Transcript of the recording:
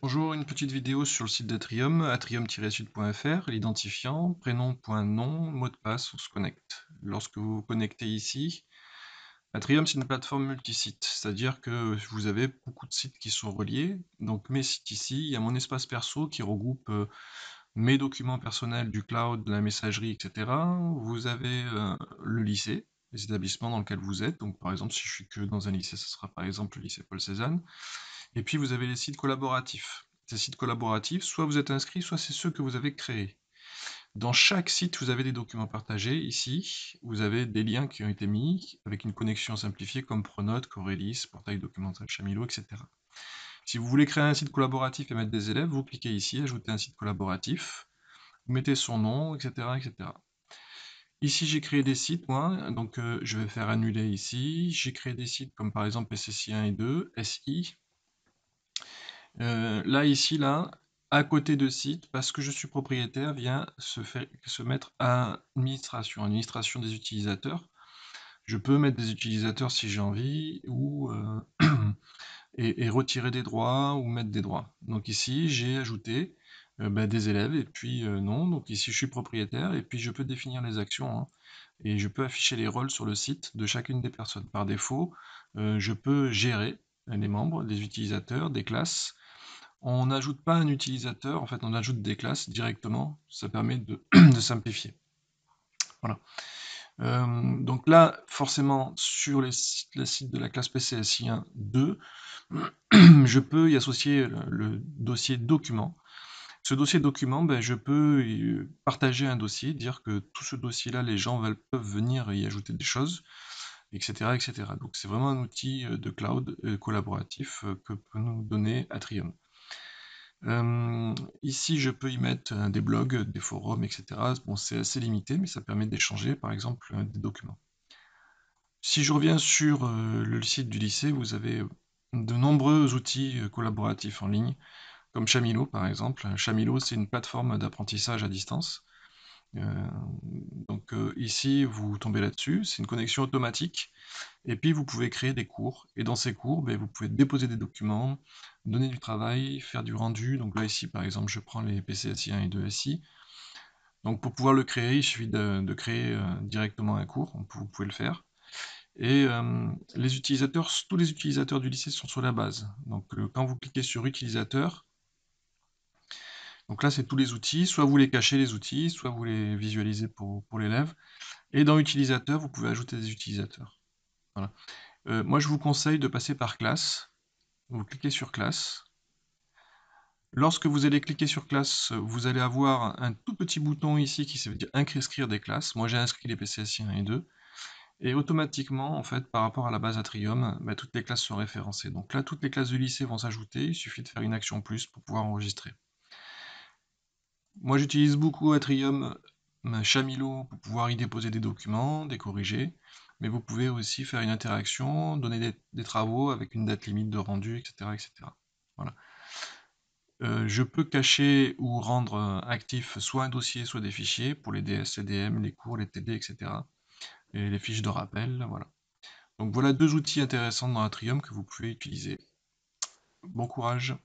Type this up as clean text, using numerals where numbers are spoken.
Bonjour, une petite vidéo sur le site d'Atrium, atrium-sud.fr, l'identifiant, prénom.nom, mot de passe, on se connecte. Lorsque vous vous connectez ici, Atrium c'est une plateforme multisite, c'est-à-dire que vous avez beaucoup de sites qui sont reliés. Donc mes sites ici, il y a mon espace perso qui regroupe mes documents personnels du cloud, de la messagerie, etc. Vous avez le lycée, les établissements dans lesquels vous êtes. Donc par exemple, si je suis que dans un lycée, ce sera par exemple le lycée Paul Cézanne. Et puis vous avez les sites collaboratifs. Ces sites collaboratifs, soit vous êtes inscrit, soit c'est ceux que vous avez créés. Dans chaque site, vous avez des documents partagés. Ici, vous avez des liens qui ont été mis avec une connexion simplifiée comme Pronote, Corelis, Portail documentaire Chamilo, etc. Si vous voulez créer un site collaboratif et mettre des élèves, vous cliquez ici, ajouter un site collaboratif, vous mettez son nom, etc. etc. Ici, j'ai créé des sites, moi, donc je vais faire annuler ici. J'ai créé des sites comme par exemple PCC 1 et 2, SI. Là, ici, là, à côté de site, parce que je suis propriétaire, vient se mettre à administration des utilisateurs. Je peux mettre des utilisateurs si j'ai envie, ou et retirer des droits, ou mettre des droits. Donc ici, j'ai ajouté des élèves, et puis non, donc ici je suis propriétaire, et puis je peux définir les actions, hein, et je peux afficher les rôles sur le site de chacune des personnes. Par défaut, je peux gérer les membres, les utilisateurs, des classes. On n'ajoute pas un utilisateur, en fait on ajoute des classes directement, ça permet de, de simplifier. Voilà. Donc là, forcément, sur les sites de la classe PCSI1 2, je peux y associer le dossier document. Ce dossier document, je peux partager un dossier, dire que tout ce dossier-là, les gens peuvent venir y ajouter des choses, etc. etc. Donc c'est vraiment un outil de cloud collaboratif que peut nous donner Atrium. Ici, je peux y mettre des blogs, des forums, etc. Bon, c'est assez limité, mais ça permet d'échanger, par exemple, des documents. Si je reviens sur le site du lycée, vous avez de nombreux outils collaboratifs en ligne, comme Chamilo, par exemple. Chamilo, c'est une plateforme d'apprentissage à distance. Donc ici, vous tombez là-dessus, c'est une connexion automatique. Et puis vous pouvez créer des cours, et dans ces cours, vous pouvez déposer des documents, donner du travail, faire du rendu. Donc là ici par exemple je prends les PCSI 1 et 2 SI. Donc pour pouvoir le créer, il suffit de créer directement un cours, vous pouvez le faire. Et les utilisateurs, tous les utilisateurs du lycée sont sur la base. Donc quand vous cliquez sur utilisateur, donc là c'est tous les outils, soit vous les cachez les outils, soit vous les visualisez pour l'élève. Et dans utilisateur, vous pouvez ajouter des utilisateurs. Voilà. Moi je vous conseille de passer par classe. Vous cliquez sur classe. Lorsque vous allez cliquer sur classe, vous allez avoir un tout petit bouton ici qui veut dire inscrire des classes. Moi j'ai inscrit les PCSI 1 et 2. Et automatiquement, en fait, par rapport à la base Atrium, toutes les classes sont référencées. Donc là, toutes les classes du lycée vont s'ajouter, il suffit de faire une action plus pour pouvoir enregistrer. Moi j'utilise beaucoup Atrium Chamilo pour pouvoir y déposer des documents, des corriger. Mais vous pouvez aussi faire une interaction, donner des travaux avec une date limite de rendu, etc. etc. Voilà. Je peux cacher ou rendre actif soit un dossier, soit des fichiers pour les DS, CDM, les cours, les TD, etc. Et les fiches de rappel, voilà. Donc voilà deux outils intéressants dans Atrium que vous pouvez utiliser. Bon courage!